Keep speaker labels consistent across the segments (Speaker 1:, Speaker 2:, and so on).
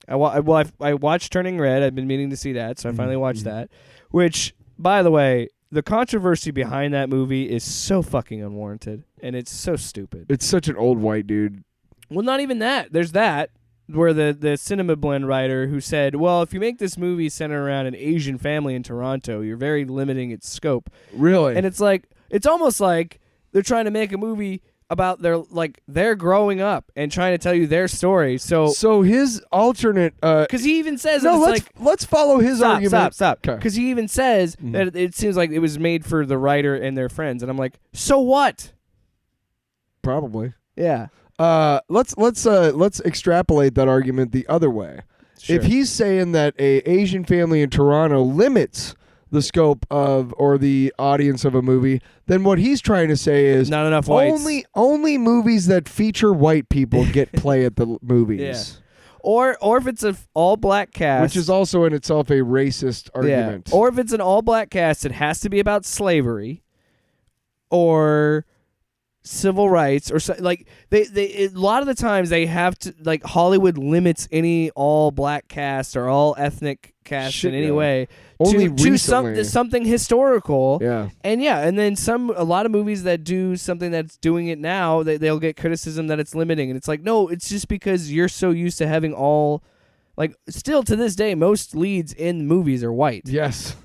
Speaker 1: I watched Turning Red. I've been meaning to see that, so I finally watched that. Which, by the way, the controversy behind that movie is so fucking unwarranted, and it's so stupid.
Speaker 2: It's such an old white dude.
Speaker 1: Well, not even that. There's that, where the Cinema Blend writer who said, well, if you make this movie centered around an Asian family in Toronto, you're very limiting its scope.
Speaker 2: Really?
Speaker 1: And it's like, it's almost like they're trying to make a movie about their growing up and trying to tell you their story. So
Speaker 2: his alternate,
Speaker 1: because he even says,
Speaker 2: let's follow his argument.
Speaker 1: Stop. Because he even says that it seems like it was made for the writer and their friends, and I'm like, so what?
Speaker 2: Probably.
Speaker 1: Yeah.
Speaker 2: Let's extrapolate that argument the other way.
Speaker 1: Sure.
Speaker 2: If he's saying that a Asian family in Toronto limits the scope of or the audience of a movie, then what he's trying to say is
Speaker 1: not enough whites.
Speaker 2: Only movies that feature white people get play at the movies.
Speaker 1: Yeah. Or if it's an all black cast,
Speaker 2: which is also in itself a racist argument.
Speaker 1: Yeah. Or if it's an all black cast, it has to be about slavery or civil rights, or like they a lot of the times they have to, like, Hollywood limits any all black cast or all ethnic cast in any way to something historical.
Speaker 2: Yeah.
Speaker 1: And then a lot of movies that do something that's doing it now, they'll get criticism that it's limiting, and it's like, no, it's just because you're so used to having all, like, still to this day most leads in movies are white.
Speaker 2: Yes.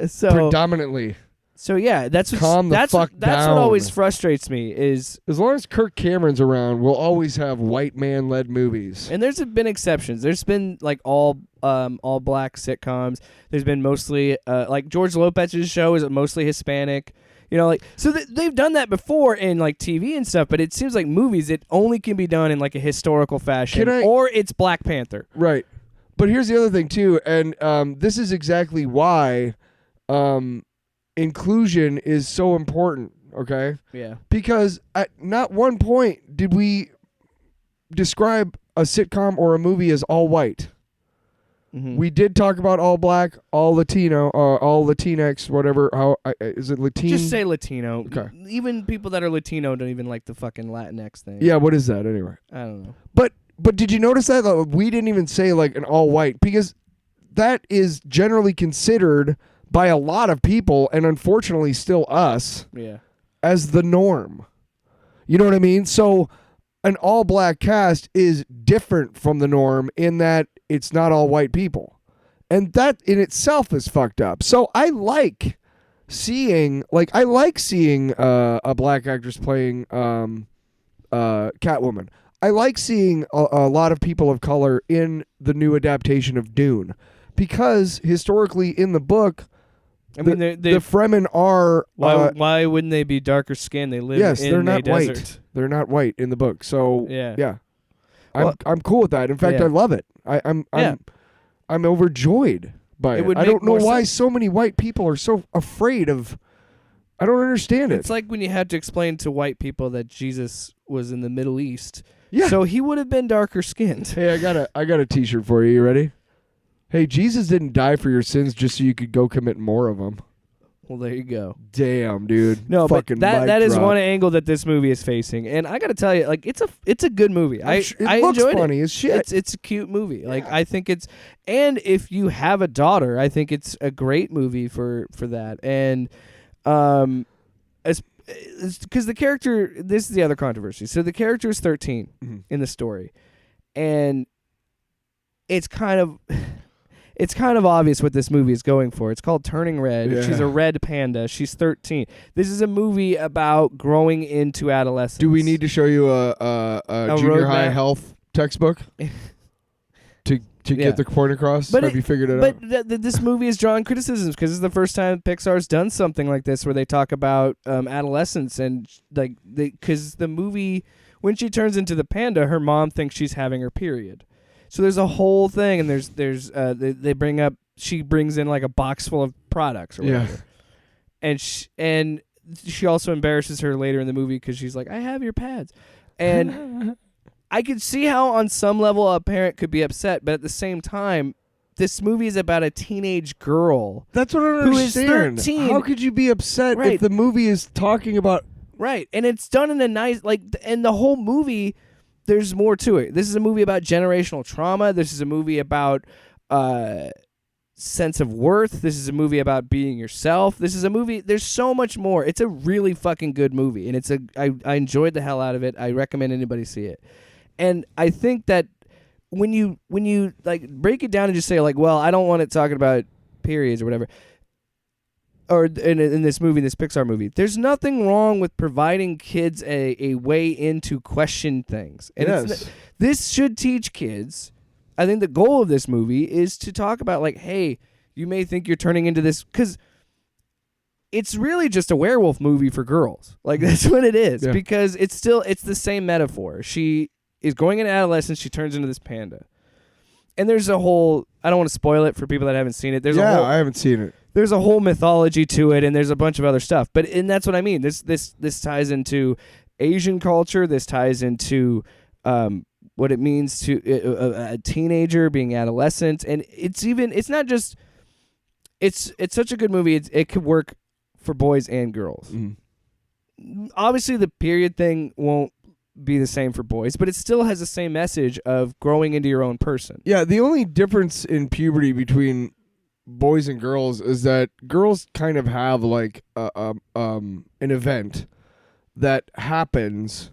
Speaker 1: So
Speaker 2: predominantly.
Speaker 1: So yeah, that's what always frustrates me is,
Speaker 2: as long as Kirk Cameron's around, we'll always have white man led movies.
Speaker 1: And there's been exceptions. There's been like all black sitcoms. There's been mostly like George Lopez's show is mostly Hispanic. You know, like, so they've done that before in like TV and stuff, but it seems like movies, it only can be done in like a historical fashion, or it's Black Panther.
Speaker 2: Right. But here's the other thing too, and this is exactly why inclusion is so important, okay?
Speaker 1: Yeah.
Speaker 2: Because at not one point did we describe a sitcom or a movie as all white. Mm-hmm. We did talk about all black, all Latino, all Latinx, whatever. How is it Latino?
Speaker 1: Just say Latino.
Speaker 2: Okay.
Speaker 1: Even people that are Latino don't even like the fucking Latinx thing.
Speaker 2: Yeah, what is that anyway?
Speaker 1: I don't know.
Speaker 2: But did you notice that we didn't even say like an all white, because that is generally considered by a lot of people, and unfortunately still us, as the norm. You know what I mean? So an all-black cast is different from the norm in that it's not all white people. And that in itself is fucked up. So I like seeing a black actress playing Catwoman. I like seeing a lot of people of color in the new adaptation of Dune, because historically in the book, the Fremen are...
Speaker 1: Why wouldn't they be darker skinned? They live in
Speaker 2: they're not
Speaker 1: a
Speaker 2: white.
Speaker 1: desert.
Speaker 2: They're not white in the book. So
Speaker 1: yeah.
Speaker 2: I'm cool with that. In fact, I love it. I'm overjoyed by it. I don't know why so many white people are so afraid of... I don't understand it.
Speaker 1: It's like when you had to explain to white people that Jesus was in the Middle East.
Speaker 2: Yeah.
Speaker 1: So he would have been darker skinned.
Speaker 2: Hey, I got a t-shirt for you. You ready? Hey, Jesus didn't die for your sins just so you could go commit more of them.
Speaker 1: Well, there you go.
Speaker 2: Damn, dude.
Speaker 1: No,
Speaker 2: fucking
Speaker 1: but that is one angle that this movie is facing, and I got to tell you, like, it's a good movie. I
Speaker 2: looks
Speaker 1: enjoyed
Speaker 2: funny
Speaker 1: it.
Speaker 2: as shit.
Speaker 1: It's a cute movie. Like, I think it's, and if you have a daughter, I think it's a great movie for that. And because the character, this is the other controversy. So the character is 13 in the story, and it's kind of obvious what this movie is going for. It's called Turning Red. Yeah. She's a red panda. She's 13. This is a movie about growing into adolescence.
Speaker 2: Do we need to show you a junior high health textbook to get the point across? Have you figured it out?
Speaker 1: But this movie has drawn criticisms because it's the first time Pixar's done something like this, where they talk about adolescence, and because the movie, when she turns into the panda, her mom thinks she's having her period. So there's a whole thing, and they bring up, she brings in like a box full of products or whatever, and she also embarrasses her later in the movie because she's like, I have your pads, and I could see how on some level a parent could be upset, but at the same time, this movie is about a teenage girl.
Speaker 2: That's what I don't understand.
Speaker 1: Who is 13.
Speaker 2: How could you be upset if the movie is talking about...
Speaker 1: Right, and it's done in a nice, like, and the whole movie... there's more to it. This is a movie about generational trauma. This is a movie about sense of worth. This is a movie about being yourself. This is a movie. There's so much more. It's a really fucking good movie, and I enjoyed the hell out of it. I recommend anybody see it. And I think that when you like break it down and just say like, well, I don't want it talking about periods or whatever, or in this movie, this Pixar movie, there's nothing wrong with providing kids a way in to question things. And this should teach kids. I think the goal of this movie is to talk about like, hey, you may think you're turning into this, because it's really just a werewolf movie for girls. Like, that's what it is, because it's the same metaphor. She is going into adolescence, she turns into this panda. And there's a whole, I don't want to spoil it for people that haven't seen it.
Speaker 2: I haven't seen it.
Speaker 1: There's a whole mythology to it, and there's a bunch of other stuff. And that's what I mean. This ties into Asian culture. This ties into what it means to a teenager being adolescent. And it's not just, it's such a good movie. It could work for boys and girls. Mm-hmm. Obviously, the period thing won't be the same for boys, but it still has the same message of growing into your own person.
Speaker 2: Yeah, the only difference in puberty between boys and girls is that girls kind of have like an event that happens,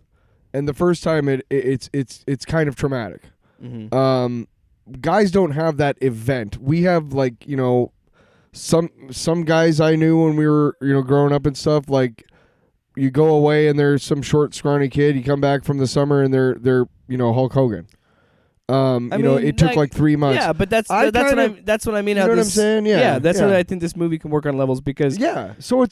Speaker 2: and the first time it's kind of traumatic. Mm-hmm. Guys don't have that event. We have like, you know, some guys I knew when we were, you know, growing up and stuff, like, you go away and there's some short, scrawny kid. You come back from the summer and they're you know, Hulk Hogan. It took like 3 months.
Speaker 1: Yeah, but that's what I mean.
Speaker 2: You know what I'm saying? Yeah,
Speaker 1: that's what I think this movie can work on levels, because
Speaker 2: So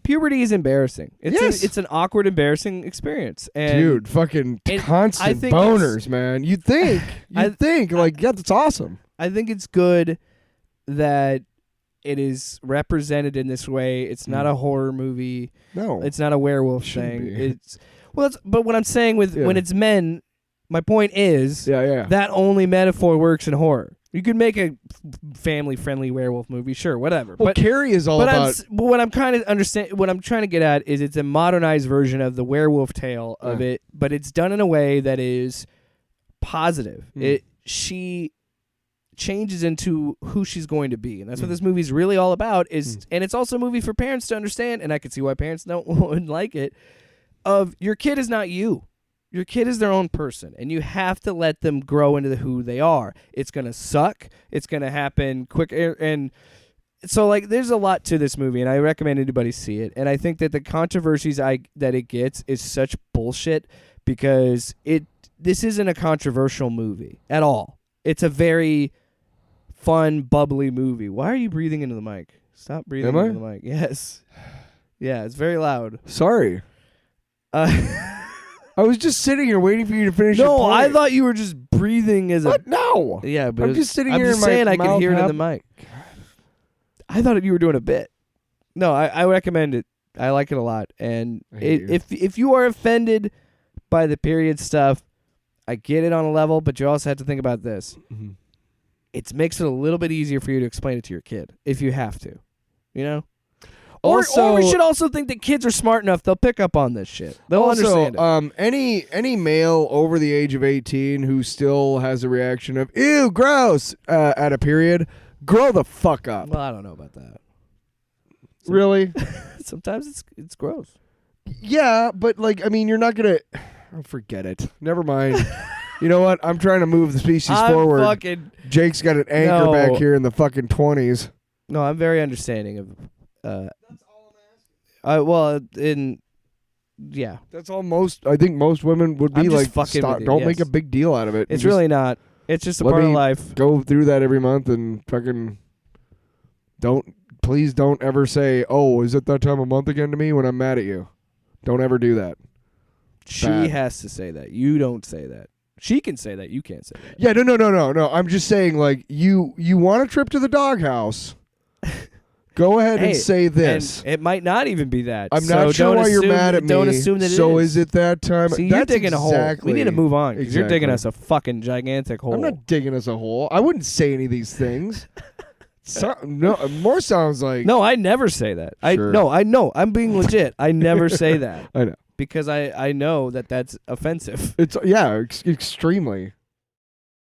Speaker 1: puberty is embarrassing. It's an awkward, embarrassing experience. And
Speaker 2: dude, fucking constant boners, man. You'd think that's awesome.
Speaker 1: I think it's good that it is represented in this way. It's not a horror movie.
Speaker 2: No,
Speaker 1: it's not a werewolf thing. But what I'm saying when it's men, my point is that only metaphor works in horror. You could make a family-friendly werewolf movie, sure, whatever.
Speaker 2: Well, Carrie is all about.
Speaker 1: But what I'm trying to get at is it's a modernized version of the werewolf tale of it, but it's done in a way that is positive. She changes into who she's going to be, and that's what this movie's really all about. And it's also a movie for parents to understand, and I can see why parents wouldn't like it. Of your kid is not you. Your kid is their own person, and you have to let them grow into who they are. It's gonna suck. It's gonna happen quick, and so like there's a lot to this movie, and I recommend anybody see it. And I think that the controversies that it gets is such bullshit, because this isn't a controversial movie at all. It's a very fun, bubbly movie. Why are you breathing into the mic? Stop breathing into the mic. Yes. Yeah, it's very loud.
Speaker 2: Sorry. I was just sitting here waiting for you to finish.
Speaker 1: No, I thought you were just breathing as
Speaker 2: what? No.
Speaker 1: Yeah, but
Speaker 2: I'm just sitting here.
Speaker 1: I'm just saying I can hear it in the mic. I thought you were doing a bit. No, I recommend it. I like it a lot. And if you are offended by the period stuff, I get it on a level, but you also have to think about this. Mm-hmm. It makes it a little bit easier for you to explain it to your kid if you have to, you know? Or we should also think that kids are smart enough, they'll pick up on this shit. They'll understand it.
Speaker 2: Any male over the age of 18 who still has a reaction of, ew, gross, at a period, grow the fuck up.
Speaker 1: Well, I don't know about that.
Speaker 2: Really?
Speaker 1: Sometimes it's gross.
Speaker 2: Yeah, but like, I mean, you're not going to... Oh, forget it. Never mind. You know what? I'm trying to move the species forward. Jake's got an anchor back here in the fucking 20s.
Speaker 1: No, I'm very understanding of...
Speaker 2: That's all I'm asking.
Speaker 1: Yeah.
Speaker 2: That's all I think most women would be like, stop, don't make a big deal out of it.
Speaker 1: It's really not. It's just a part of life.
Speaker 2: Go through that every month and fucking please don't ever say, oh, is it that time of month again to me when I'm mad at you. Don't ever do that.
Speaker 1: She has to say that. You don't say that. She can say that. You can't say that.
Speaker 2: Yeah, no. I'm just saying, like, you want a trip to the doghouse. Go ahead and say this.
Speaker 1: And it might not even be that.
Speaker 2: I'm not sure why you're mad at me.
Speaker 1: Don't assume that it is.
Speaker 2: So is it that time?
Speaker 1: See, you're digging a hole. We need to move on, because you're digging us a fucking gigantic hole.
Speaker 2: I'm not digging us a hole. I wouldn't say any of these things. More sounds like...
Speaker 1: No, I never say that.
Speaker 2: Sure.
Speaker 1: No, I know. I'm being legit. I never say that.
Speaker 2: I know.
Speaker 1: because I know that that's offensive.
Speaker 2: It's extremely.